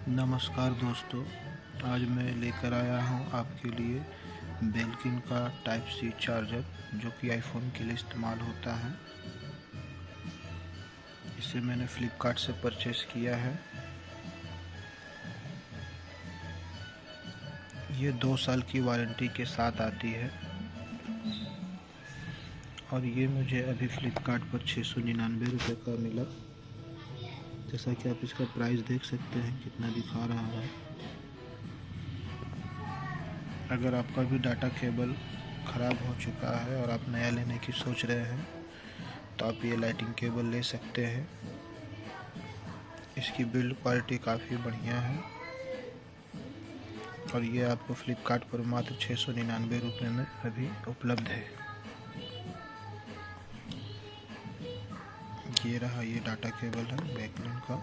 नमस्कार दोस्तों, आज मैं लेकर आया हूं आपके लिए बेल्किन का टाइप सी चार्जर जो कि आईफोन के लिए इस्तेमाल होता है। इसे मैंने फ्लिपकार्ट से परचेस किया है। ये 2 साल की वारंटी के साथ आती है और ये मुझे अभी फ्लिपकार्ट पर 699 रुपये का मिला। जैसा कि आप इसका प्राइस देख सकते हैं कितना दिखा रहा है। अगर आपका भी डाटा केबल ख़राब हो चुका है और आप नया लेने की सोच रहे हैं तो आप ये लाइटिंग केबल ले सकते हैं। इसकी बिल्ड क्वालिटी काफ़ी बढ़िया है और ये आपको फ्लिपकार्ट पर मात्र 699 रुपये में अभी उपलब्ध है। ये रहा, ये डाटा केबल है बेल्किन का।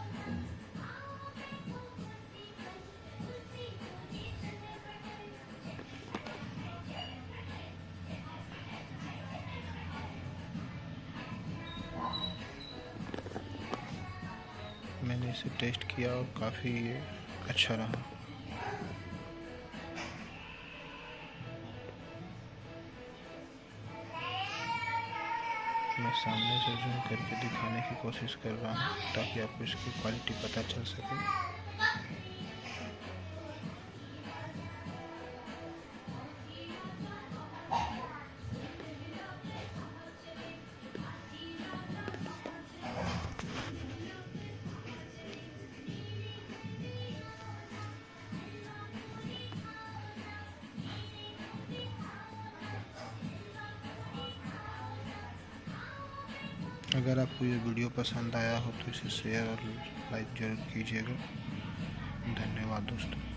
मैंने इसे टेस्ट किया और काफ़ी ये अच्छा रहा। मैं सामने से जूम करके दिखाने की कोशिश कर रहा हूँ ताकि आपको इसकी क्वालिटी पता चल सके। अगर आपको ये वीडियो पसंद आया हो तो इसे शेयर और लाइक ज़रूर कीजिएगा। धन्यवाद दोस्तों।